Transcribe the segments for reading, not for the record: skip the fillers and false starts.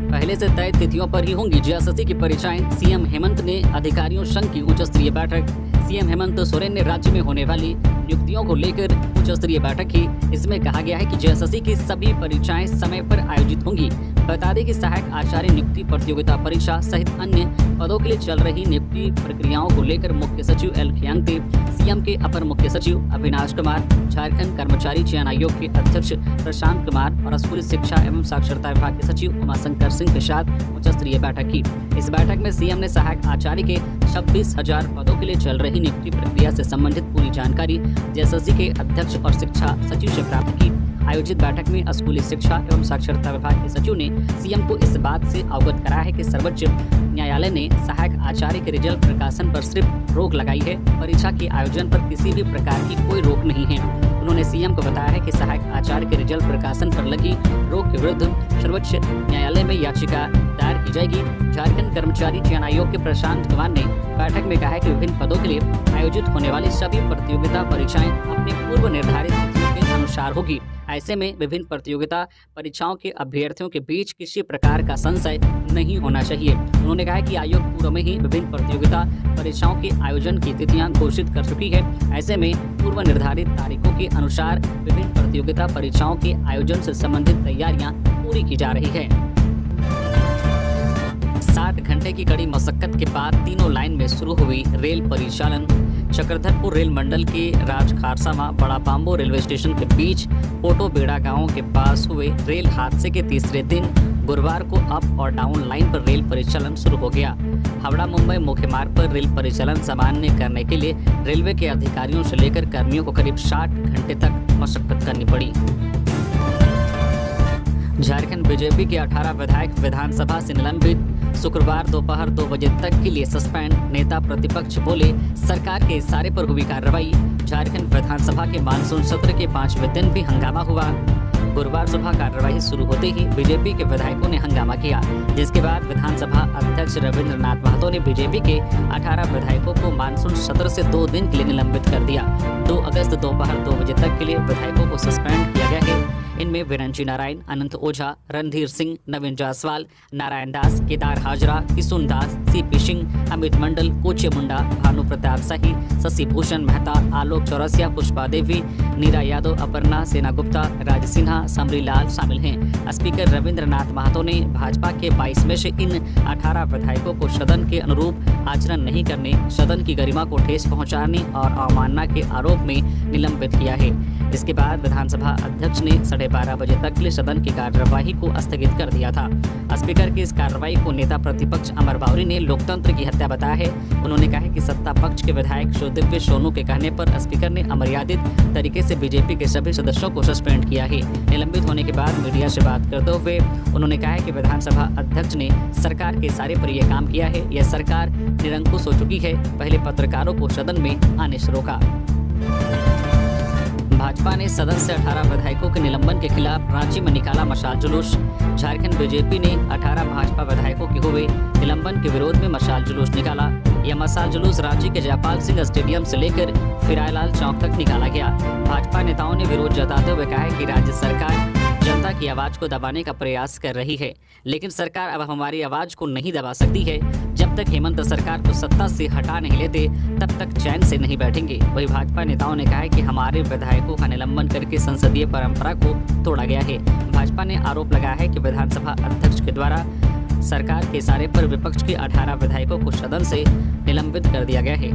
पहले से तय तिथियों पर ही होंगी जेएसएससी की परीक्षाएं। सीएम हेमंत ने अधिकारियों संघ की उच्च स्तरीय बैठक। सीएम हेमंत सोरेन ने राज्य में होने वाली नियुक्तियों को लेकर उच्च स्तरीय बैठक की। इसमें कहा गया है कि जेएसएससी की सभी परीक्षाएं समय पर आयोजित होंगी। बता दें कि सहायक आचार्य नियुक्ति प्रतियोगिता परीक्षा सहित अन्य पदों के लिए चल रही नियुक्ति प्रक्रियाओं को लेकर मुख्य सचिव एल खियांगते, सीएम के अपर मुख्य सचिव अविनाश कुमार, झारखंड कर्मचारी चयन आयोग के अध्यक्ष प्रशांत कुमार और स्कूली शिक्षा एवं साक्षरता विभाग के सचिव उमाशंकर सिंह के साथ उच्च स्तरीय बैठक की। इस बैठक में सीएम ने सहायक आचार्य के 26,000 पदों के लिए चल रही नियुक्ति प्रक्रिया से संबंधित पूरी जानकारी जेएसएससी के अध्यक्ष और शिक्षा सचिव से प्राप्त की। आयोजित बैठक में स्कूली शिक्षा एवं साक्षरता विभाग के सचिव ने सीएम को इस बात से अवगत कराया है कि सर्वोच्च न्यायालय ने सहायक आचार्य के रिजल्ट प्रकाशन पर सिर्फ रोक लगाई है। परीक्षा के आयोजन पर किसी भी प्रकार की कोई रोक नहीं है। उन्होंने सीएम को बताया है कि सहायक आचार्य के रिजल्ट प्रकाशन पर लगी रोक के विरुद्ध सर्वोच्च न्यायालय में याचिका दायर की जाएगी। झारखंड कर्मचारी चयन आयोग के प्रशांत कुमार ने बैठक में कहा है कि विभिन्न पदों के लिए आयोजित होने वाली सभी प्रतियोगिता परीक्षाएं अपने पूर्व निर्धारित तिथियों के अनुसार होगी। ऐसे में विभिन्न प्रतियोगिता परीक्षाओं के अभ्यर्थियों के बीच किसी प्रकार का संशय नहीं होना चाहिए। उन्होंने कहा कि आयोग पूर्व में ही विभिन्न प्रतियोगिता परीक्षाओं के आयोजन की तिथियां घोषित कर चुकी है। ऐसे में पूर्व निर्धारित तारीखों के अनुसार विभिन्न प्रतियोगिता परीक्षाओं के आयोजन से संबंधित तैयारियां पूरी की जा रही है। 60 घंटे की कड़ी मशक्कत के बाद तीनों लाइन में शुरू हुई रेल परिचालन। चक्रधरपुर रेल मंडल के राजखारसामा बड़ा बाम्बो रेलवे स्टेशन के बीच पोटोबेड़ा गांव के पास हुए रेल हादसे के तीसरे दिन गुरुवार को अप और डाउन लाइन पर रेल परिचालन शुरू हो गया। हावड़ा मुंबई मुख्य मार्ग पर रेल परिचालन सामान्य करने के लिए रेलवे के अधिकारियों से लेकर कर्मियों को करीब 60 घंटे तक मशक्कत करनी पड़ी। झारखंड बीजेपी के 18 विधायक विधानसभा से निलंबित। शुक्रवार दोपहर 2 बजे तक के लिए सस्पेंड। नेता प्रतिपक्ष बोले सरकार के इशारे पर हुई कार्रवाई। झारखंड विधानसभा के मानसून सत्र के 5वें दिन भी हंगामा हुआ। गुरुवार सुबह कार्यवाही शुरू होते ही बीजेपी के विधायकों ने हंगामा किया, जिसके बाद विधानसभा अध्यक्ष रविंद्र नाथ महतो ने बीजेपी के 18 विधायकों को मानसून सत्र से 2 दिन के लिए निलंबित कर दिया। 2 अगस्त दोपहर 2 बजे तक के लिए विधायकों को सस्पेंड किया गया है। इनमें विरंची नारायण, अनंत ओझा, रणधीर सिंह, नवीन जायसवाल, नारायण दास, केदार हाजरा, किशुन दास, सीपी सिंह, अमित मंडल, कोचे मुंडा, भानु प्रताप शाही, शशि भूषण मेहता, आलोक चौरसिया, पुष्पा देवी, नीरा यादव, अपर्णा सेना गुप्ता, राज सिन्हा, समरी लाल शामिल हैं। स्पीकर रविंद्र नाथ महतो ने भाजपा के 22 में से इन 18 विधायकों को सदन के अनुरूप आचरण नहीं करने, सदन की गरिमा को ठेस पहुंचाने और अवमानना के आरोप में निलंबित किया है। इसके बाद विधानसभा अध्यक्ष ने 12:30 बजे तक के लिए सदन की कार्यवाही को स्थगित कर दिया था। स्पीकर की इस कार्रवाई को नेता प्रतिपक्ष अमर बावरी ने लोकतंत्र की हत्या बताया है। उन्होंने कहा कि सत्ता पक्ष के विधायक सुदिव्य सोनू के कहने पर स्पीकर ने अमर्यादित तरीके से बीजेपी के सभी सदस्यों को सस्पेंड किया है। निलंबित होने के बाद मीडिया से बात करते हुए उन्होंने कहा कि विधानसभा अध्यक्ष ने सरकार के इशारे पर यह काम किया है। यह सरकार निरंकुश हो चुकी है। पहले पत्रकारों को सदन में आने से रोका। भाजपा ने सदन से 18 विधायकों के निलंबन के खिलाफ रांची में निकाला मशाल जुलूस। झारखंड बीजेपी ने 18 भाजपा विधायकों के हुए निलंबन के विरोध में मशाल जुलूस निकाला। यह मशाल जुलूस रांची के जयपाल सिंह स्टेडियम से लेकर फिरायलाल चौक तक निकाला गया। भाजपा नेताओं ने विरोध जताते हुए कहा है कि राज्य सरकार जनता की आवाज को दबाने का प्रयास कर रही है, लेकिन सरकार अब हमारी आवाज को नहीं दबा सकती है। जब तक हेमंत सरकार को सत्ता से हटा नहीं लेते तब तक चैन से नहीं बैठेंगे। वहीं भाजपा नेताओं ने कहा है कि हमारे विधायकों का निलंबन करके संसदीय परंपरा को तोड़ा गया है। भाजपा ने आरोप लगाया है कि विधानसभा अध्यक्ष के द्वारा सरकार के इशारे पर विपक्ष के 18 विधायकों को सदन से निलंबित कर दिया गया है।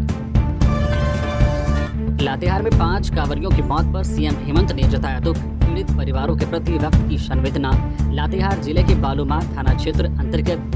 लातेहार में 5 कांवरियों की मौत पर सीएम हेमंत ने जताया दुख। पीड़ित परिवारों के प्रति व्यक्त की संवेदना। लातेहार जिले के बालूमाथ थाना क्षेत्र अंतर्गत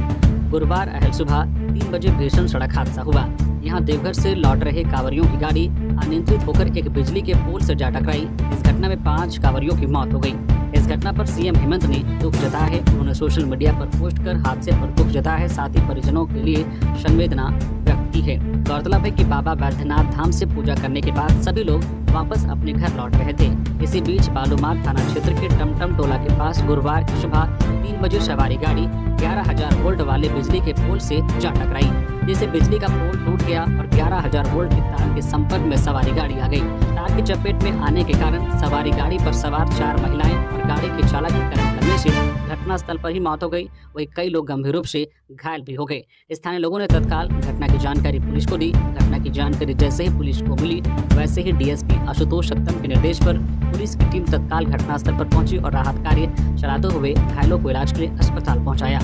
गुरुवार अहल सुबह 3 बजे भीषण सड़क हादसा हुआ। यहां देवघर से लौट रहे कांवरियों की गाड़ी अनियंत्रित होकर एक बिजली के पोल से जा टकराई। इस घटना में 5 कांवरियों की मौत हो गई। इस घटना पर सीएम हेमंत ने दुख जताया है। उन्होंने सोशल मीडिया पर पोस्ट कर हादसे पर दुख जताया है, साथ ही परिजनों के लिए संवेदना व्यक्त की है। गौरतलब है कि बाबा बैद्यनाथ धाम से पूजा करने के बाद सभी लोग वापस अपने घर लौट रहे थे। इसी बीच बालूमाथ थाना क्षेत्र के टमटम टोला के पास गुरुवार की सुबह 3 बजे सवारी गाड़ी 11,000 वोल्ट वाले बिजली के पोल से जा टकराई। जिससे बिजली का पोल टूट गया और 11,000 वोल्ट के तार के संपर्क में सवारी गाड़ी आ गई। तार की चपेट में आने के कारण सवारी गाड़ी पर सवार 4 महिलाएं और गाड़ी के चालक की करंट लगने से घटनास्थल पर ही मौत हो गई। वहीं कई लोग गंभीर रूप से घायल भी हो गए। स्थानीय लोगों ने तत्काल घटना की जानकारी पुलिस को दी। घटना की जानकारी जैसे ही पुलिस को मिली वैसे ही डीएसपी आशुतोष सत्तम के निर्देश पर पुलिस की टीम तत्काल घटनास्थल पर पहुंची और राहत कार्य चलाते हुए घायलों को इलाज के लिए अस्पताल पहुंचाया।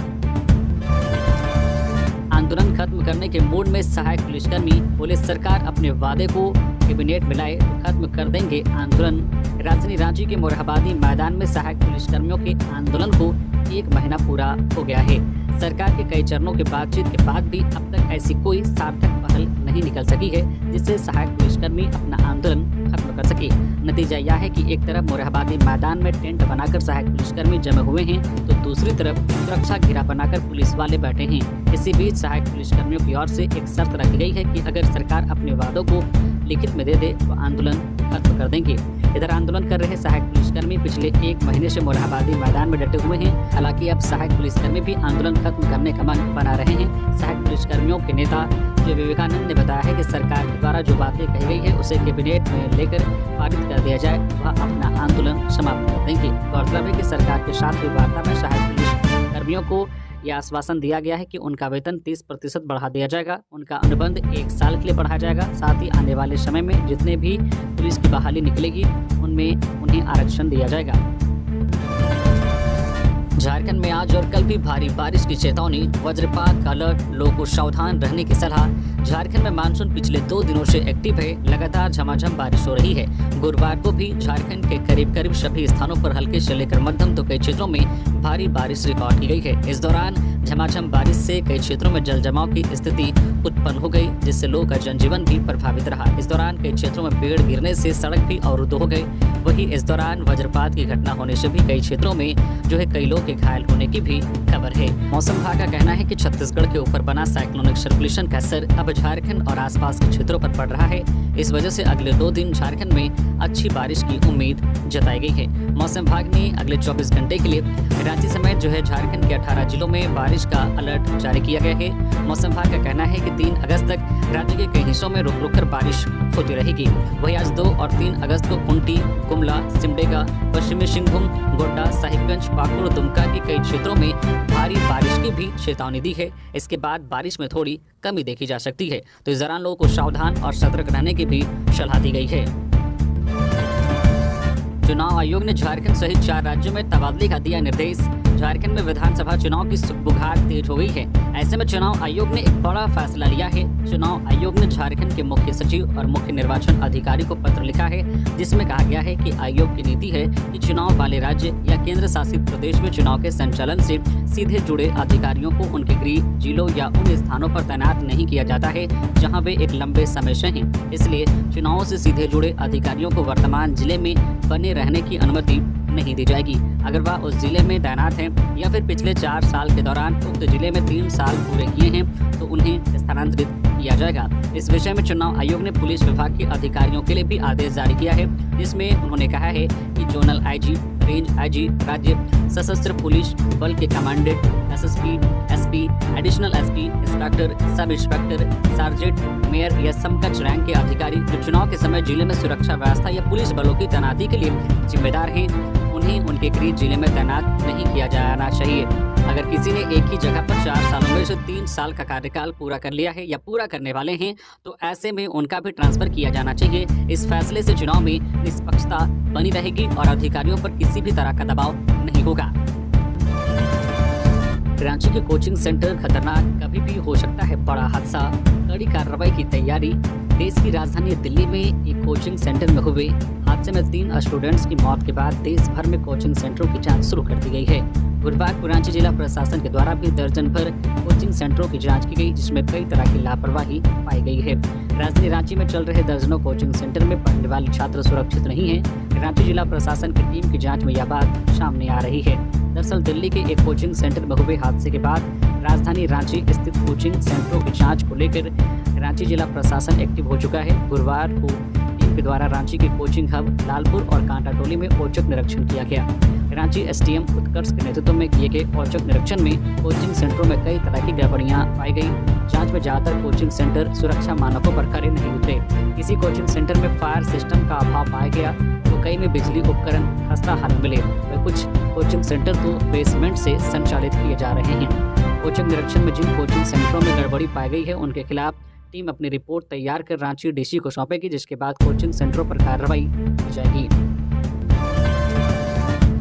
आंदोलन खत्म करने के मूड में सहायक पुलिसकर्मी बोले, सरकार अपने वादे को कैबिनेट में लाए तो खत्म कर देंगे आंदोलन। राजधानी रांची के मोरहाबादी मैदान में सहायक पुलिसकर्मियों के आंदोलन को 1 महीना पूरा हो गया है। सरकार के कई चरणों की बातचीत के बाद भी अब तक ऐसी कोई सार्थक पहल नहीं निकल सकी है जिससे सहायक पुलिसकर्मी अपना आंदोलन खत्म कर सके। नतीजा यह है कि एक तरफ मोरहाबादी मैदान में टेंट बनाकर सहायक पुलिसकर्मी जमे हुए हैं तो दूसरी तरफ सुरक्षा घेरा बनाकर पुलिस वाले बैठे हैं। इसी बीच सहायक पुलिसकर्मियों की ओर से एक शर्त रखी गई है कि अगर सरकार अपने वादों को लिखित में दे दे तो आंदोलन खत्म कर देंगे। इधर आंदोलन कर रहे सहायक पुलिसकर्मी पिछले 1 महीने से मोरहाबादी मैदान में डटे हुए हैं। हालांकि अब सहायक पुलिसकर्मी भी आंदोलन खत्म करने का मन बना रहे हैं। सहायक पुलिसकर्मियों के नेता जो विवेकानंद ने बताया है कि सरकार के द्वारा जो बातें कही गई है उसे कैबिनेट में लेकर पारित कर दिया जाए, वह अपना आंदोलन समाप्त कर देंगे। गौरतलब है कि सरकार के साथ हुई वार्ता में सहायक पुलिसकर्मियों को यह आश्वासन दिया गया है कि उनका वेतन 30% बढ़ा दिया जाएगा, उनका अनुबंध 1 साल के लिए बढ़ाया जाएगा। साथ ही आने वाले समय में जितने भी पुलिस की बहाली निकलेगी उनमें उन्हें आरक्षण दिया जाएगा। झारखंड में आज और कल भी भारी बारिश की चेतावनी, वज्रपात का अलर्ट, लोगों को सावधान रहने की सलाह। झारखंड में मानसून पिछले 2 दिनों से एक्टिव है। लगातार झमाझम बारिश हो रही है। गुरुवार को भी झारखंड के करीब करीब सभी स्थानों पर हल्के से लेकर मध्यम तो कई क्षेत्रों में भारी बारिश रिकॉर्ड की गई है। इस दौरान झमाझम बारिश से कई क्षेत्रों में जल जमाव की स्थिति उत्पन्न हो गई, जिससे लोगों का जनजीवन भी प्रभावित रहा। इस दौरान कई क्षेत्रों में पेड़ गिरने से सड़क भी अवरुद्ध हो गई। वहीं इस दौरान वज्रपात की घटना होने से भी कई क्षेत्रों में कई लोग के घायल होने की भी खबर है। मौसम विभाग का कहना है कि छत्तीसगढ़ के ऊपर बना साइक्लोनिक सर्कुलेशन का असर अब झारखंड और आसपास के क्षेत्रों पर पड़ रहा है। इस वजह से अगले 2 दिन झारखंड में अच्छी बारिश की उम्मीद जताई गई है। मौसम विभाग ने अगले 24 घंटे के लिए रांची समेत झारखंड के 18 जिलों में बारिश का अलर्ट जारी किया गया है। मौसम विभाग का कहना है कि 3 अगस्त तक राज्य के कई हिस्सों में रुक रुक कर बारिश होती रहेगी। वहीं आज 2 और 3 अगस्त को खूंटी, गुमला, सिमडेगा, पश्चिमी सिंहभूम, गोड्डा, साहिबगंज, पाकुड़, दुमका के कई क्षेत्रों में भारी बारिश की भी चेतावनी दी है। इसके बाद बारिश में थोड़ी कमी देखी जा सकती है, तो इस दौरान लोगों को सावधान और सतर्क रहने की भी सलाह दी गई है। चुनाव आयोग ने झारखंड सहित 4 राज्यों में तबादले का दिया निर्देश। झारखंड में विधानसभा चुनाव की बुखार तेज हो गई है। ऐसे में चुनाव आयोग ने एक बड़ा फैसला लिया है। चुनाव आयोग ने झारखंड के मुख्य सचिव और मुख्य निर्वाचन अधिकारी को पत्र लिखा है, जिसमें कहा गया है कि आयोग की नीति है कि चुनाव वाले राज्य या केंद्र शासित प्रदेश में चुनाव के संचालन से सीधे जुड़े अधिकारियों को उनके गृह जिलों या उन स्थानों पर तैनात नहीं किया जाता है जहां वे एक लंबे समय से हैं। इसलिए चुनावों से सीधे जुड़े अधिकारियों को वर्तमान जिले में बने रहने की अनुमति नहीं दी जाएगी। अगर वह उस जिले में तैनात हैं या फिर पिछले 4 साल के दौरान उक्त जिले में 3 साल पूरे किए हैं तो उन्हें स्थानांतरित किया जाएगा। इस विषय में चुनाव आयोग ने पुलिस विभाग के अधिकारियों के लिए भी आदेश जारी किया है, जिसमें उन्होंने कहा है कि जोनल आईजी, रेंज आईजी, राज्य सशस्त्र पुलिस बल के commandant, SSP, SP, additional SP, inspector, sub inspector, sergeant, mayor या समकक्ष रैंक के अधिकारी जो चुनाव के समय जिले में सुरक्षा व्यवस्था या पुलिस बलों की तैनाती के लिए जिम्मेदार हैं, उन्हें उनके गृह जिले में तैनात नहीं किया जाना चाहिए। अगर किसी ने एक ही जगह पर 4 सालों में से 3 साल का कार्यकाल पूरा कर लिया है या पूरा करने वाले हैं तो ऐसे में उनका भी ट्रांसफर किया जाना चाहिए। इस फैसले से चुनाव में निष्पक्षता बनी रहेगी और अधिकारियों पर किसी भी तरह का दबाव नहीं होगा। रांची के कोचिंग सेंटर खतरनाक, कभी भी हो सकता है बड़ा हादसा, कड़ी कार्रवाई की तैयारी। देश की राजधानी दिल्ली में एक कोचिंग सेंटर में हुए हादसे में 3 स्टूडेंट्स की मौत के बाद देश भर में कोचिंग सेंटरों की जांच शुरू कर दी गई है। गुरुवार को रांची जिला प्रशासन के द्वारा भी दर्जन भर कोचिंग सेंटरों की जांच की गई, जिसमें कई तरह की लापरवाही पाई गई है। राजधानी रांची में चल रहे दर्जनों कोचिंग सेंटर में पढ़ने वाले छात्र सुरक्षित नहीं हैं। रांची जिला प्रशासन की टीम की जाँच में यह बात सामने आ रही है। दरअसल दिल्ली के एक कोचिंग सेंटर में हुए हादसे के बाद राजधानी रांची स्थित कोचिंग सेंटरों की जांच को लेकर रांची जिला प्रशासन एक्टिव हो चुका है। गुरुवार को टीम के द्वारा रांची के कोचिंग हब लालपुर और कांटाटोली में औचक निरीक्षण किया गया। रांची एसडीएम उत्कर्ष के नेतृत्व में किए गए औचक निरीक्षण में कोचिंग सेंटरों में कई तरह की गड़बड़ियां पाई गई। जांच में ज्यादातर कोचिंग सेंटर सुरक्षा मानकों पर खरे नहीं उतरे। किसी कोचिंग सेंटर में फायर सिस्टम का अभाव पाया गया तो कई में बिजली उपकरण खस्ता हाल में मिले। वह कुछ कोचिंग सेंटर तो बेसमेंट से संचालित किए जा रहे हैं। औचक निरीक्षण में जिन कोचिंग सेंटरों में गड़बड़ी पाई गई है उनके खिलाफ टीम अपनी रिपोर्ट तैयार कर रांची डीसी को सौंपेगी, जिसके बाद कोचिंग सेंटरों पर कार्रवाई की जाएगी।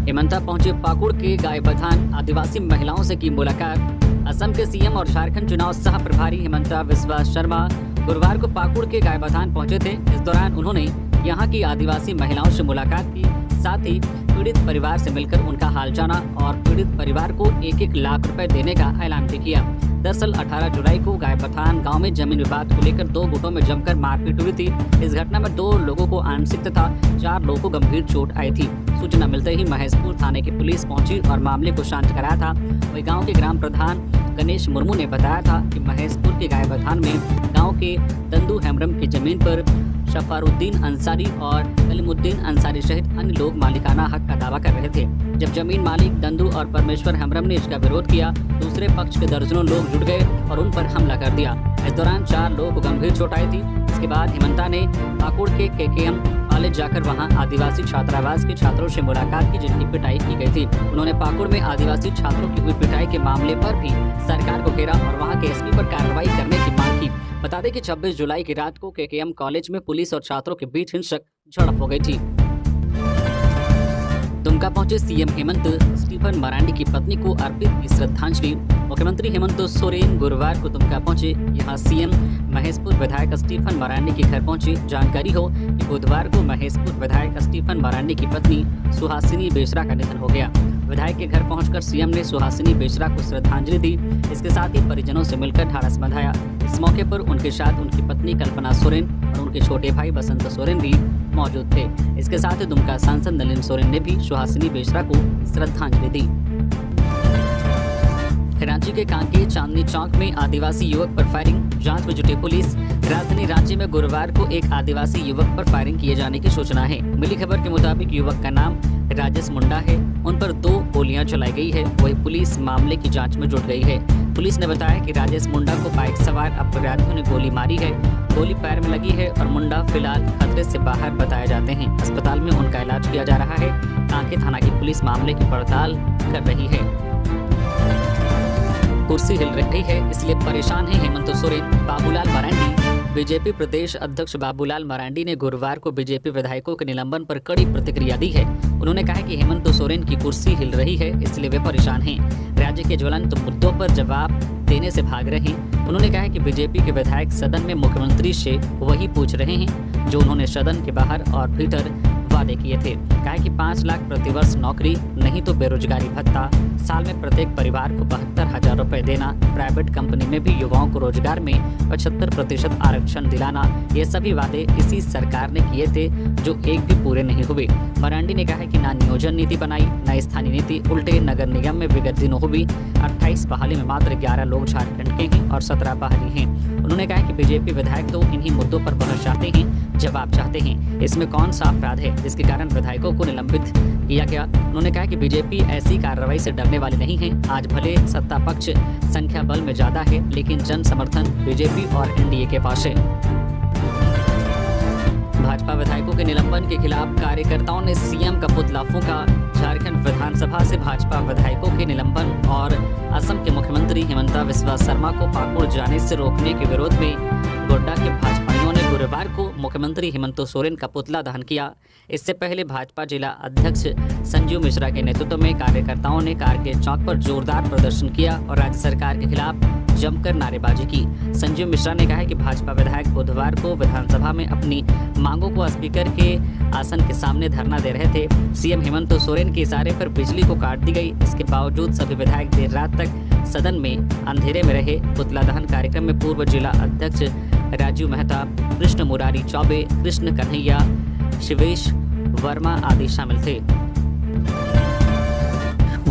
हेमंता पहुंचे पाकुड़ के गायबथान, आदिवासी महिलाओं से की मुलाकात। असम के सीएम और झारखंड चुनाव सह प्रभारी हेमंता बिस्वा शर्मा गुरुवार को पाकुड़ के गायबथान पहुंचे थे। इस दौरान उन्होंने यहां की आदिवासी महिलाओं से मुलाकात की, साथ ही पीड़ित परिवार से मिलकर उनका हाल जाना और पीड़ित परिवार को 1-1 लाख रुपए देने का ऐलान भी किया। दरअसल 18 जुलाई को गायबथान गांव में जमीन विवाद को लेकर 2 गुटों में जमकर मारपीट हुई थी। इस घटना में 2 लोगों को आंशिक तथा 4 लोगों को गंभीर चोट आई थी। सूचना मिलते ही महेशपुर थाने की पुलिस पहुंची और मामले को शांत कराया था। वही गांव के ग्राम प्रधान गणेश मुर्मू ने बताया था कि महेशपुर के गायबथान में गांव के दंदू हेम्ब्रम की जमीन पर शफारुद्दीन अंसारी और कलीमुद्दीन अंसारी सहित अन्य लोग मालिकाना हक का दावा कर रहे थे। जब जमीन मालिक दंदू और परमेश्वर हेम्ब्रम ने इसका विरोध किया, दूसरे पक्ष के दर्जनों लोग जुट गए और उन पर हमला कर दिया। इस दौरान 4 लोगों को गंभीर चोट आई थी। इसके बाद हेमंता ने पाकुड़ के केकेएम कॉलेज जाकर वहां आदिवासी छात्रावास के छात्रों से मुलाकात की, जिनकी पिटाई की गई थी। उन्होंने पाकुड़ में आदिवासी छात्रों की हुई पिटाई के मामले पर भी सरकार को घेरा और वहां के एसपी पर कार्रवाई करने की मांग की। बता दें कि 26 जुलाई की रात को केकेएम कॉलेज में पुलिस और छात्रों के बीच हिंसक झड़प हो गई थी। दुमका पहुंचे सीएम हेमंत, स्टीफन मरांडी की पत्नी को अर्पित की श्रद्धांजलि। मुख्यमंत्री हेमंत सोरेन गुरुवार को दुमका पहुंचे। यहां सीएम महेशपुर विधायक स्टीफन मरांडी के घर पहुंचे। जानकारी हो कि बुधवार को महेशपुर विधायक स्टीफन मरांडी की पत्नी सुहासिनी बेसरा का निधन हो गया। विधायक के घर पहुंचकर सीएम ने सुहासिनी बेसरा को श्रद्धांजलि दी। इसके साथ ही परिजनों से मिलकर ढाढ़स बंधाया। इस मौके पर उनके साथ उनकी पत्नी कल्पना सोरेन और उनके छोटे भाई बसंत सोरेन भी मौजूद थे। इसके साथ ही दुमका सांसद नलिन सोरेन ने भी सुहासिनी बेसरा को श्रद्धांजलि दी। रांची के कांके चांदनी चौक में आदिवासी युवक पर फायरिंग, जांच में जुटी पुलिस। राजधानी रांची में गुरुवार को एक आदिवासी युवक पर फायरिंग किए जाने की सूचना है। मिली खबर के मुताबिक युवक का नाम राजेश मुंडा है। उन पर 2 गोलियां चलाई गई है। वही पुलिस मामले की जांच में जुट गई है। पुलिस ने बताया कि राजेश मुंडा को बाइक सवार अपराधियों ने गोली मारी है। गोली पैर में लगी है और मुंडा फिलहाल खतरे से बाहर बताए जाते हैं। अस्पताल में उनका इलाज किया जा रहा है। कांके थाना की पुलिस मामले की पड़ताल कर रही है। कुर्सी हिल रही है इसलिए परेशान है हेमंत सोरेन, बाबूलाल मरांडी। बीजेपी प्रदेश अध्यक्ष बाबूलाल मरांडी ने गुरुवार को बीजेपी विधायकों के निलंबन पर कड़ी प्रतिक्रिया दी है। उन्होंने कहा कि हेमंत सोरेन की कुर्सी हिल रही है इसलिए वे परेशान हैं। राज्य के ज्वलंत मुद्दों पर जवाब देने से भाग रहे हैं। उन्होंने कहा कि बीजेपी के विधायक सदन में मुख्यमंत्री से वही पूछ रहे हैं जो उन्होंने सदन के बाहर और भीतर वादे किए थे। कहा कि 5 लाख प्रतिवर्ष नौकरी, नहीं तो बेरोजगारी भत्ता, साल में प्रत्येक परिवार को 72,000 रुपए देना, प्राइवेट कंपनी में भी युवाओं को रोजगार में 75% आरक्षण दिलाना, ये सभी वादे इसी सरकार ने किए थे जो एक भी पूरे नहीं हुए। मरांडी ने कहा कि ना नियोजन नीति बनाई, न स्थानीय नीति, उल्टे नगर निगम में विगत दिनों हुई 28 बहाली में मात्र 11 लोग झारखंड के हैं और 17 बाहरी हैं। उन्होंने कहा कि बीजेपी विधायक तो इन्हीं मुद्दों पर बहस चाहते हैं, जवाब चाहते हैं। इसमें कौन सा अपराध है जिसके कारण विधायकों को निलंबित किया गया? उन्होंने कहा कि बीजेपी ऐसी कार्रवाई से डरने वाली नहीं है। आज भले सत्ता पक्ष संख्या बल में ज्यादा है, लेकिन जन समर्थन बीजेपी और एनडीए के पास है। भाजपा विधायकों के निलंबन के खिलाफ कार्यकर्ताओं ने सीएम का पुतला फूंका। झारखंड विधानसभा से भाजपा विधायकों के निलंबन और असम के मुख्यमंत्री हेमंता बिस्वा शर्मा को पाकुड़ जाने से रोकने के विरोध में गोड्डा के भाजपाइयों ने गुरुवार को मुख्यमंत्री हेमंत सोरेन का पुतला दहन किया। इससे पहले भाजपा जिला अध्यक्ष संजीव मिश्रा के नेतृत्व में कार्यकर्ताओं ने कारगिल चौक पर जोरदार प्रदर्शन किया और राज्य सरकार के खिलाफ जमकर नारेबाजी की। संजीव मिश्रा ने कहा कि भाजपा विधायक बुधवार को विधानसभा में अपनी मांगों को स्पीकर के आसन के सामने धरना दे रहे थे। सीएम हेमंत सोरेन के इशारे पर बिजली को काट दी गई। इसके बावजूद सभी विधायक देर रात तक सदन में अंधेरे में रहे। पुतला दहन कार्यक्रम में पूर्व जिला अध्यक्ष राजीव मेहता, कृष्ण मुरारी चौबे, कृष्ण कन्हैया, शिवेश वर्मा आदि शामिल थे।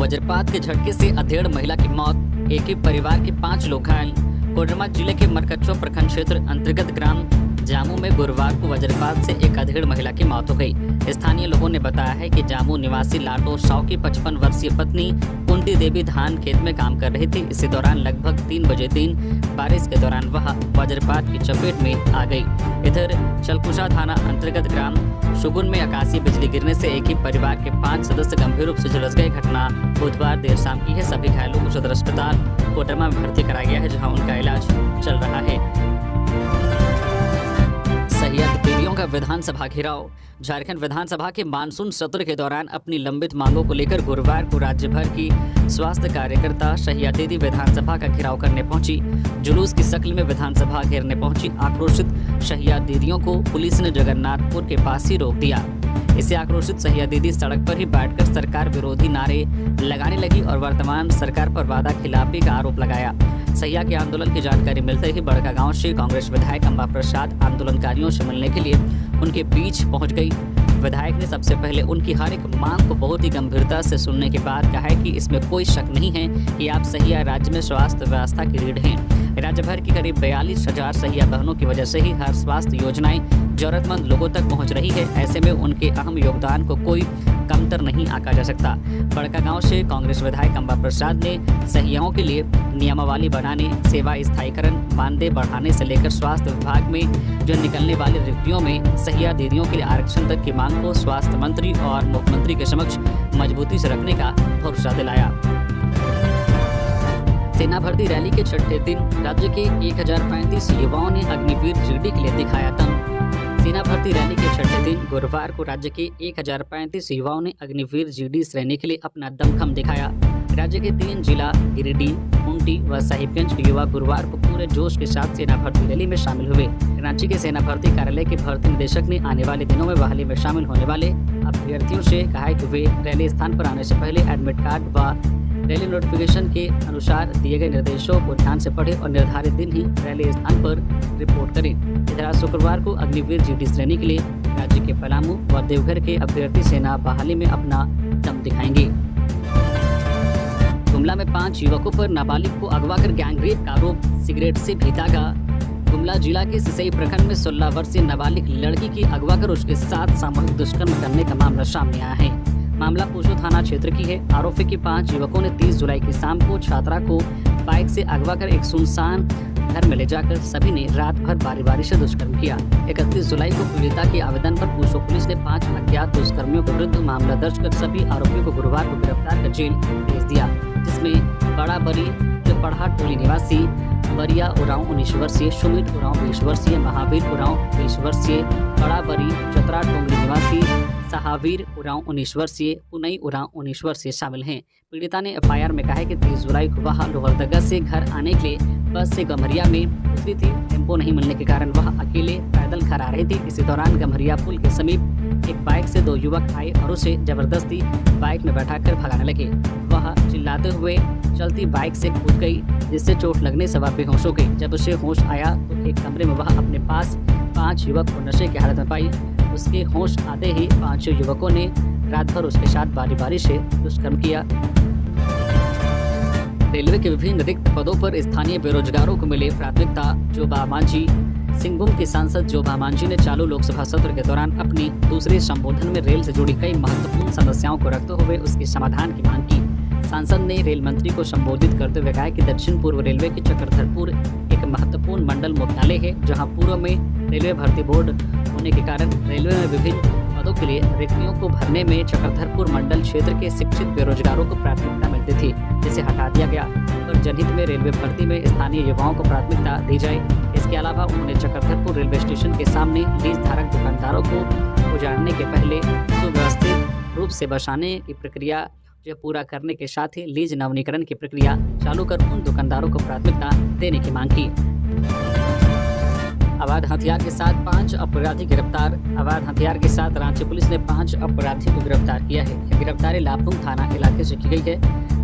वज्रपात के झटके से अधेड़ महिला की मौत, एक ही परिवार के 5 लोग घायल। कोडरमा जिले के मरकच्चो प्रखंड क्षेत्र अंतर्गत ग्राम जामू में गुरुवार को वज्रपात से एक अधेड़ महिला की मौत हो गई। स्थानीय लोगों ने बताया है कि जामू निवासी लाटो शाह की 55 वर्षीय पत्नी कुंटी देवी धान खेत में काम कर रही थी। इसी दौरान लगभग 3 बजे दिन बारिश के दौरान वह वज्रपात की चपेट में आ गई। इधर चलकुशा थाना अंतर्गत ग्राम शुगुन में आकाशीय बिजली गिरने से एक ही परिवार के 5 सदस्य गंभीर रूप से झुलस गए। घटना बुधवार देर शाम की है। सभी घायलों को सदर अस्पताल कोडरमा में भर्ती कराया गया है, जहां उनका इलाज चल रहा है। सहिया दीदियों का विधानसभा घेराव। झारखंड विधानसभा के मानसून सत्र के दौरान अपनी लंबित मांगों को लेकर गुरुवार को राज्य भर की स्वास्थ्य कार्यकर्ता सहिया दीदी विधानसभा का घेराव करने पहुंची। जुलूस की शक्ल में विधानसभा घेरने पहुंची आक्रोशित सहिया दीदियों को पुलिस ने जगन्नाथपुर के पास ही रोक दिया। इससे आक्रोशित सहिया दीदी सड़क पर ही बैठकर सरकार विरोधी नारे लगाने लगी और वर्तमान सरकार पर वादा खिलाफी का आरोप लगाया। सहिया के आंदोलन की जानकारी मिलते ही बड़कागांव से कांग्रेस विधायक अंबा प्रसाद आंदोलनकारियों से मिलने के लिए उनके बीच पहुंच गई। विधायक ने सबसे पहले उनकी हर एक मांग को बहुत ही गंभीरता से सुनने के बाद कहा है कि इसमें कोई शक नहीं है कि आप सहिया राज्य में स्वास्थ्य व्यवस्था की रीढ़ हैं। राज्य भर की करीब 42,000 सहिया बहनों की वजह से ही हर स्वास्थ्य योजनाएं जरूरतमंद लोगों तक पहुंच रही है। ऐसे में उनके अहम योगदान को कोई कमतर नहीं आंका जा सकता। बड़कागांव से कांग्रेस विधायक अंबा प्रसाद ने सहियाओं के लिए नियमावली बनाने, सेवा स्थायीकरण, मानदेय बढ़ाने से लेकर स्वास्थ्य विभाग में जो निकलने वाली रिक्तियों में सहिया दीदियों के लिए आरक्षण तक की मांग को स्वास्थ्य मंत्री और मुख्यमंत्री के समक्ष मजबूती से रखने का भरोसा दिलाया। सेना भर्ती रैली के छठे दिन राज्य के 1035 युवाओं ने अग्निवीर जीडी के लिए दिखाया दम। सेना भर्ती रैली के छठे दिन गुरुवार को राज्य के 1035 युवाओं ने अग्निवीर जीडी श्रेणी के लिए अपना दमखम दिखाया। राज्य के 3 जिला गिरिडीह, खूंटी व साहिबगंज के युवा गुरुवार को पूरे जोश के साथ सेना भर्ती रैली में शामिल हुए। रांची के सेना भर्ती कार्यालय के भर्ती निदेशक ने आने वाले दिनों में बहाली में शामिल होने वाले अभ्यर्थियों से कहा है कि वे रैली स्थान पर आने से पहले एडमिट कार्ड व रैली नोटिफिकेशन के अनुसार दिए गए निर्देशों को ध्यान से पढ़ें और निर्धारित दिन ही रैली स्थान पर रिपोर्ट करें। इधर आज शुक्रवार को अग्निवीर जीडी श्रेणी के लिए राज्य के पलामू व देवघर के अभ्यर्थी सेना बहाली में अपना दम दिखाएंगे। गुमला में 5 युवकों पर नाबालिग को अगवा कर गैंगरेप का आरोप, सिगरेट से भी दागा। गुमला जिला के सिसई प्रखंड में 16 वर्षीय नाबालिग लड़की की अगवा कर उसके साथ सामूहिक दुष्कर्म करने का मामला सामने आया है। मामला पूछो थाना क्षेत्र की है। आरोपी के 5 युवकों ने 30 जुलाई की शाम को छात्रा को बाइक से अगवा कर एक सुनसान घर में ले जाकर सभी ने रात भर बारी-बारी से दुष्कर्म किया। 31 जुलाई को पीड़िता के आवेदन पर पूछो पुलिस ने 5 अज्ञात दुष्कर्मियों के विरुद्ध मामला दर्ज कर सभी आरोपियों को गुरुवार को गिरफ्तार कर जेल भेज दिया, जिसमें बड़ा बरी पढ़ा टोली निवासी बरिया उरांव 19 वर्षीय, सुमित उरांव 20 वर्षीय, महावीर उरांव 20 वर्षीय, बड़ा बरी चतरा टोंगरी निवासी सहावीर उरांव 19 वर्षीय, पुनई उरांव 19 वर्षीय शामिल हैं। पीड़िता ने एफआईआर में कहा है कि 30 जुलाई को वह लोहरदगा से घर आने के लिए बस से गम्हरिया में उतरी थी। टेम्पो नहीं मिलने के कारण वह अकेले पैदल घर आ रही थी। इसी दौरान गम्हरिया पुल के समीप एक बाइक से 2 युवक आए और उसे जबरदस्ती बाइक में बैठाकर भगाने लगे। वह चिल्लाते हुए चलती बाइक से कूद गई, जिससे चोट लगने से वह बेहोश हो गई। जब उसे होश आया तो एक कमरे में वह अपने पास 5 युवक को नशे की हालत में पाई। उसके होश आते ही 5 युवकों ने रात भर उसके साथ बारी-बारी से दुष्कर्म किया। रेलवे के विभिन्न रिक्त पदों पर स्थानीय बेरोजगारों को मिले प्राथमिकता। जोबा मांझी। सिंहभूम के सांसद जोबा मांझी ने चालू लोकसभा सत्र के दौरान अपनी दूसरे संबोधन में रेल से जुड़ी कई महत्वपूर्ण समस्याओं को रखते हुए उसके समाधान की मांग की। सांसद ने रेल मंत्री को संबोधित करते हुए कहा कि दक्षिण पूर्व रेलवे की चक्रधरपुर एक महत्वपूर्ण मंडल मुख्यालय है, जहां पूर्व में रेलवे भर्ती बोर्ड होने के कारण रेलवे में विभिन्न पदों के लिए रिक्तियों को भरने में चक्रधरपुर मंडल क्षेत्र के शिक्षित बेरोजगारों को प्राथमिकता मिलती थी, जिसे हटा दिया गया और जनहित में रेलवे भर्ती में स्थानीय युवाओं को प्राथमिकता दी जाए। इसके अलावा उन्होंने चक्रधरपुर रेलवे स्टेशन के सामने लीज धारक दुकानदारों को उजाड़ने के पहले सुव्यवस्थित रूप से बसाने की प्रक्रिया जो पूरा करने के साथ ही लीज नवीनीकरण की प्रक्रिया चालू कर उन दुकानदारों को प्राथमिकता देने की मांग की। अवैध हथियार के साथ 5 अपराधी गिरफ्तार। अवैध हथियार के साथ रांची पुलिस ने 5 अपराधियों को गिरफ्तार किया है। यह गिरफ्तारी लापुंग थाना इलाके से की गई है।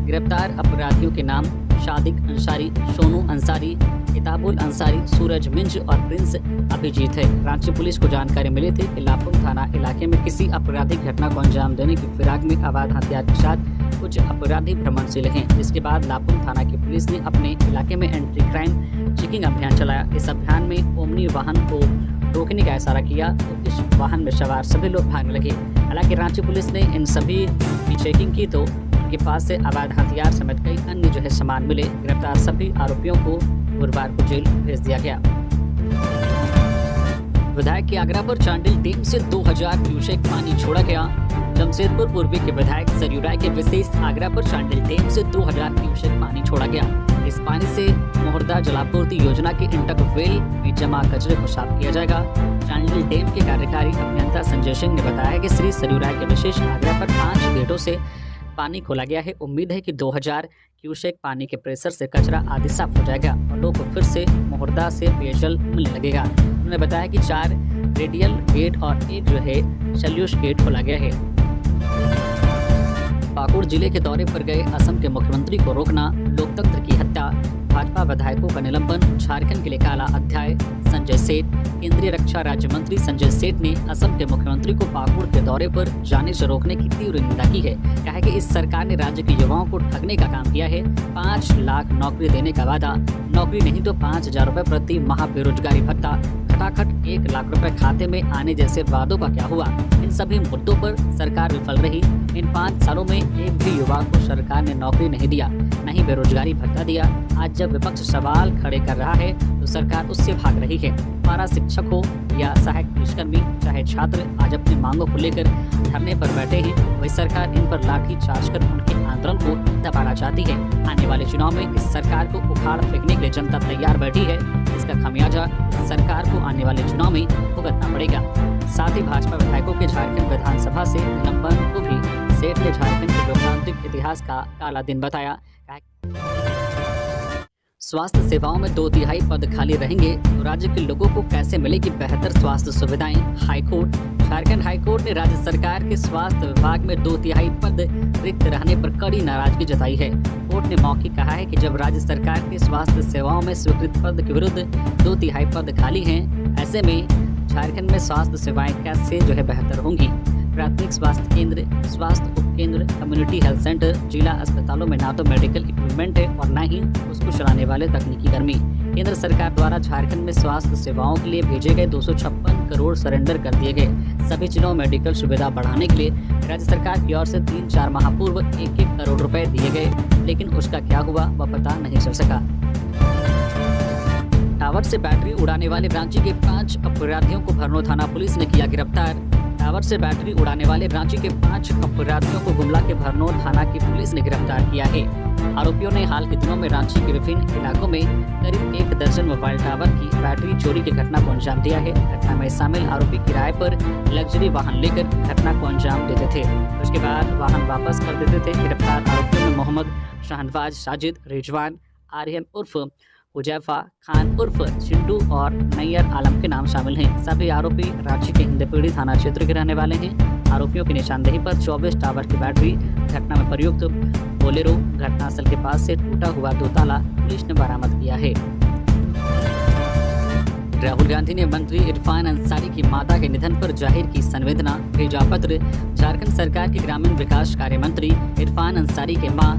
गिरफ्तार अपराधियों के नाम शादिक अंसारी, सोनू अंसारी, किताबुल अंसारी, सूरज मिंज और प्रिंस अभिजीत है। रांची पुलिस को जानकारी मिली थी कि लापुंग थाना इलाके में किसी आपराधिक घटना को अंजाम देने की फिराक में अवैध हथियार के साथ कुछ अपराधी भ्रमणशील हैं। जिसके बाद लापुंग थाना की पुलिस ने अपने इलाके में एंटी क्राइम चेकिंग अभियान चलाया। इस अभियान में ओमनी वाहन को रोकने का इशारा किया तो इस वाहन में सवार सभी लोग भागने लगे। हालांकि रांची पुलिस ने इन सभी की चेकिंग की तो उनके पास से अवैध हथियार समेत कई अन्य सामान मिले। गिरफ्तार सभी आरोपियों को गुरुवार को जेल भेज दिया गया। विधायक के आग्रह पर चांडिल डैम से 2000 क्यूसेक पानी छोड़ा गया। जमशेदपुर पूर्वी के विधायक सरयू राय के विशेष आग्रह पर चांडिल डैम से 2000 क्यूसेक पानी छोड़ा गया। इस पानी से मोहर्दा जलापूर्ति योजना के इंटक वेल में जमा कचरे को साफ किया जाएगा। चांडिल डैम के कार्यकारी अभियंता संजय सिंह ने बताया कि श्री सरयू राय के विशेष आग्रह पर 5 गेटों से पानी खोला गया है। उम्मीद है कि 2000 क्यूसेक पानी के प्रेशर से कचरा आदि साफ हो जाएगा और लोग को फिर से मोहर्दा से पेयजल मिलने लगेगा। उन्होंने बताया कि 4 रेडियल गेट और एक सल्यूश गेट खोला गया है। पाकुड़ जिले के दौरे पर गए असम के मुख्यमंत्री को रोकना, लोकतंत्र की हत्या, भाजपा विधायकों का निलंबन, झारखंड के लिए काला अध्याय। संजय सेठ। केंद्रीय रक्षा राज्य मंत्री संजय सेठ ने असम के मुख्यमंत्री को पाकुड़ के दौरे पर जाने से रोकने की तीव्र निंदा की है। कहा है कि इस सरकार ने राज्य के युवाओं को ठगने का काम किया है। 5 लाख नौकरी देने का वादा, नौकरी नहीं तो 5000 रुपए प्रति माह बेरोजगारी भत्ता, खटाखट 1 लाख रुपए खाते में आने जैसे वादों का क्या हुआ। इन सभी मुद्दों पर सरकार विफल रही। इन 5 सालों में एक भी युवा को सरकार ने नौकरी नहीं दिया, न ही बेरोजगारी भत्ता दिया। आज जब विपक्ष सवाल खड़े कर रहा है तो सरकार उससे भाग रही है। पारा शिक्षक हो या सहायक पुलिसकर्मी, चाहे छात्र आज अपनी मांगों को लेकर धरने पर बैठे हैं, वही सरकार इन पर लाठी चार्ज कर उनके आंदोलन को दबाना चाहती है। आने वाले चुनाव में इस सरकार को उखाड़ फेंकने के लिए जनता तैयार बैठी है। इसका खामियाजा सरकार को आने वाले चुनाव में भुगतना पड़ेगा। साथ ही भाजपा विधायकों के झारखंड विधानसभा से निलंबन को भी सेठ ने झारखंड के लोकतांत्रिक इतिहास का काला दिन बताया। स्वास्थ्य सेवाओं में 2/3 पद खाली रहेंगे तो राज्य के लोगों को कैसे मिलेगी बेहतर स्वास्थ्य सुविधाएं। हाईकोर्ट। झारखंड हाईकोर्ट ने राज्य सरकार के स्वास्थ्य विभाग में 2/3 पद रिक्त रहने पर कड़ी नाराजगी जताई है। कोर्ट ने मौखिक कहा है कि जब राज्य सरकार के स्वास्थ्य सेवाओं में स्वीकृत पद के विरुद्ध 2/3 पद खाली हैं, ऐसे में झारखंड में स्वास्थ्य सेवाएं कैसे बेहतर होंगी। प्राथमिक स्वास्थ्य केंद्र, स्वास्थ्य उपकेंद्र, कम्युनिटी हेल्थ सेंटर, जिला अस्पतालों में ना तो मेडिकल इक्विपमेंट है और न ही उसको चलाने वाले तकनीकी कर्मी। केंद्र सरकार द्वारा झारखंड में स्वास्थ्य सेवाओं के लिए भेजे गए 256 करोड़ सरेंडर कर दिए गए। सभी जिलों में मेडिकल सुविधा बढ़ाने के लिए राज्य सरकार की ओर से 3-4 माह पूर्व 1-1 करोड़ रुपए दिए गए, लेकिन उसका क्या हुआ वह पता नहीं चल सका। टावर से बैटरी उड़ाने वाले रांची के 5 अपराधियों को भरनो थाना पुलिस ने किया गिरफ्तार। टावर से बैटरी उड़ाने वाले रांची के 5 अपराधियों को गुमला के भरनो थाना की पुलिस ने गिरफ्तार किया है। आरोपियों ने हाल के दिनों में रांची के विभिन्न इलाकों में करीब 1 दर्जन मोबाइल टावर की बैटरी चोरी की घटना को अंजाम दिया है। घटना में शामिल आरोपी किराए पर लग्जरी वाहन लेकर घटना को अंजाम देते थे, उसके बाद वाहन वापस कर देते थे। गिरफ्तार आरोपियों में मोहम्मद शाहनवाज, साजिद, रिजवान, आर्यन उर्फ हुजैफा खान उर्फ चिंटू और नैयर आलम के नाम शामिल हैं। सभी आरोपी रांची के हिंदपीढ़ी थाना क्षेत्र के रहने वाले हैं। आरोपियों की निशानदेही पर 24 टावर की बैटरी, घटना में प्रयुक्त बोलेरो, घटनास्थल के पास से टूटा हुआ 2 ताला पुलिस ने बरामद किया है। राहुल गांधी ने मंत्री इरफान अंसारी की माता के निधन पर जाहिर की संवेदना, भेजा पत्र। झारखंड सरकार के ग्रामीण विकास कार्य मंत्री इरफान अंसारी के मां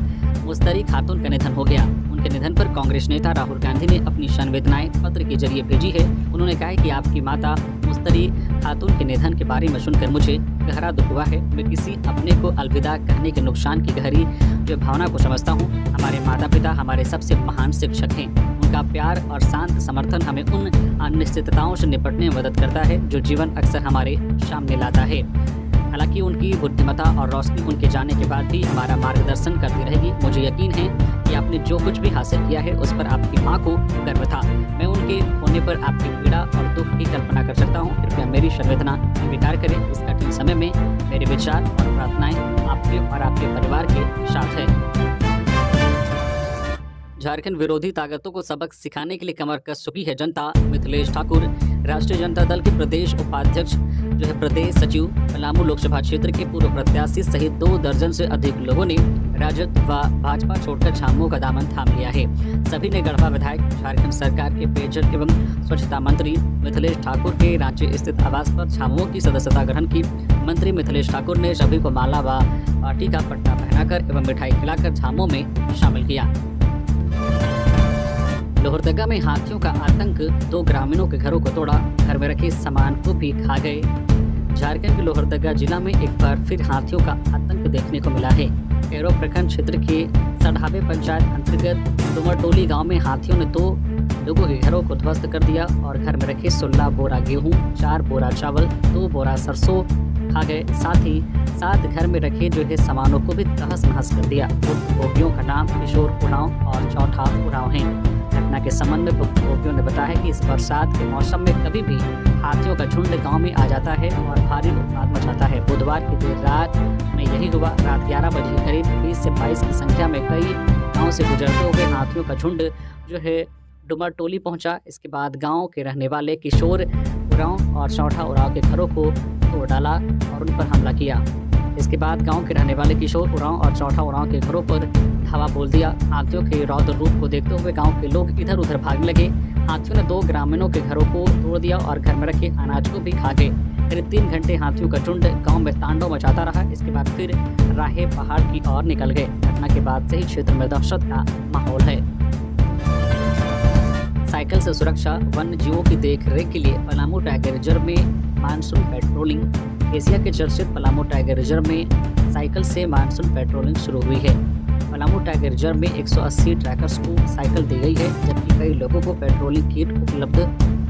मुस्तरी खातून का निधन हो गया। उनके निधन पर कांग्रेस नेता राहुल गांधी ने अपनी संवेदनाएं पत्र के जरिए भेजी है। उन्होंने कहा है कि आपकी माता मुस्तरी खातून के निधन के बारे में सुनकर मुझे गहरा दुख हुआ है। मैं किसी अपने को अलविदा कहने के नुकसान की गहरी भावना को समझता हूँ। हमारे माता पिता हमारे सबसे महान शिक्षक हैं। उनका प्यार और शांत समर्थन हमें उन अनिश्चितताओं से निपटने में मदद करता है जो जीवन अक्सर हमारे सामने लाता है। हालांकि उनकी बुद्धिमत्ता और रोशनी उनके जाने के बाद भी हमारा मार्गदर्शन करती रहेगी। मुझे यकीन है कि आपने जो कुछ भी हासिल किया है उस पर आपकी मां को गर्व था। मैं उनके होने पर आपकी पीड़ा और दुख की कल्पना कर सकता हूं। कृपया मेरी संवेदना स्वीकार करें। इस कठिन समय में मेरे विचार और प्रार्थनाएं आपके और आपके परिवार के साथ है। झारखंड विरोधी ताकतों को सबक सिखाने के लिए कमर कस चुकी है जनता। मिथिलेश ठाकुर। राष्ट्रीय जनता दल के प्रदेश उपाध्यक्ष प्रदेश सचिव, पलामू लोकसभा क्षेत्र के पूर्व प्रत्याशी सहित 2 दर्जन से अधिक लोगों ने राजद व भाजपा छोड़कर झामुमो का दामन थाम लिया है। सभी ने गढ़वा विधायक, झारखंड सरकार के पेयजल एवं स्वच्छता मंत्री मिथिलेश ठाकुर के रांची स्थित आवास पर झामुमो की सदस्यता ग्रहण की। मंत्री मिथिलेश ठाकुर ने सभी को माला व पार्टी का पट्टा पहनाकर एवं मिठाई खिलाकर झामुमो में शामिल किया। लोहरदगा में हाथियों का आतंक, 2 ग्रामीणों के घरों को तोड़ा, घर में रखे सामान को भी खा गए। झारखंड के लोहरदगा जिला में एक बार फिर हाथियों का आतंक देखने को मिला है। कैरो प्रखंड क्षेत्र के सढ़ावे पंचायत अंतर्गत डुमरटोली गांव में हाथियों ने 2 लोगों के घरों को ध्वस्त कर दिया और घर में रखे 16 बोरा गेहूं, 4 बोरा चावल, 2 बोरा सरसों खा गए। साथ ही 7 घर में रखे सामानों को भी तहस नहस कर दिया। भोगियों का नाम किशोर उरांव और चौथा उरांव है। घटना के संबंध में भोगियों ने बताया कि इस बरसात के मौसम में कभी भी हाथियों का झुंड गांव में आ जाता है और भारी उत्पात मचाता है। बुधवार की देर रात में यही हुआ। रात 11 बजे करीब 20 से 22 की संख्या में कई गाँव से गुजरते हुए हाथियों का झुंड डुमरटोली पहुंचा। इसके बाद गांव के रहने वाले किशोर उरांव और चौथा उरांव के घरों को तोड़ डाला और उन पर हमला किया। इसके बाद गांव के रहने वाले किशोर उरांव और चौथा उरांव के घरों पर धावा बोल दिया। हाथियों के रौद्र रूप को देखते हुए गांव के लोग इधर उधर भागने लगे। हाथियों ने 2 ग्रामीणों के घरों को तोड़ दिया और घर में रखे अनाज को भी खा गए। करीब 3 घंटे हाथियों का झुंड गांव में तांडव मचाता रहा। इसके बाद फिर राहे पहाड़ की ओर निकल गए। घटना के बाद से ही क्षेत्र में दहशत का माहौल है। साइकिल से सुरक्षा, वन्य जीवों की देखरेख के लिए पलामू टाइगर रिजर्व में मानसून पेट्रोलिंग। एशिया के चर्चित पलामू टाइगर रिजर्व में साइकिल से मानसून पेट्रोलिंग शुरू हुई है। पलामू टाइगर रिजर्व में 180 ट्रैकर्स को साइकिल दी गई है, जबकि कई लोगों को पेट्रोलिंग किट उपलब्ध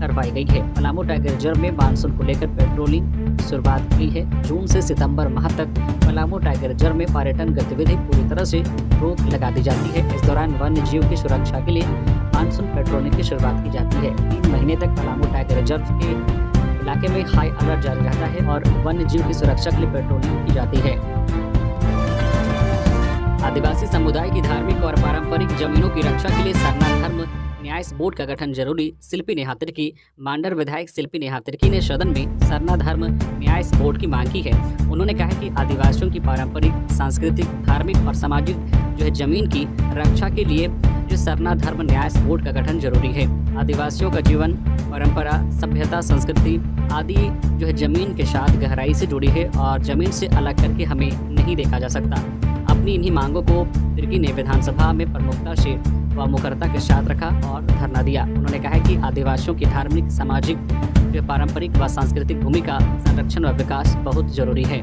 करवाई गई है। पलामू टाइगर रिजर्व में मानसून को लेकर पेट्रोलिंग शुरुआत की है। जून से सितंबर माह तक पलामू टाइगर रिजर्व में पर्यटन गतिविधि पूरी तरह से रोक लगा दी जाती है। इस दौरान वन्य जीव की सुरक्षा के लिए मानसून पेट्रोलिंग की शुरुआत की जाती है। 3 महीने तक पलामू टाइगर रिजर्व के इलाके में हाई अलर्ट जारी रहता है और वन्य जीव की सुरक्षा के लिए पेट्रोलिंग की जाती है। आदिवासी समुदाय की धार्मिक और पारंपरिक जमीनों की रक्षा के लिए सरना धर्म न्यास बोर्ड का गठन जरूरी। शिल्पी नेहा तिर्की। मांडर विधायक शिल्पी नेहा तिर्की ने सदन में सरना धर्म न्यास बोर्ड की मांग की है। उन्होंने कहा कि आदिवासियों की पारंपरिक, सांस्कृतिक, धार्मिक और सामाजिक जमीन की रक्षा के लिए सरना धर्म न्यास बोर्ड का गठन जरूरी है। आदिवासियों का जीवन, परंपरा, सभ्यता, संस्कृति आदि जमीन के साथ गहराई से जुड़ी है और जमीन से अलग करके हमें नहीं देखा जा सकता। अपनी इन्हीं मांगों को तिर्की ने विधानसभा में प्रमुखता से व मुखरता के साथ रखा और धरना दिया। उन्होंने कहा कि आदिवासियों की धार्मिक, सामाजिक, पारंपरिक व सांस्कृतिक भूमि का संरक्षण व विकास बहुत जरूरी है।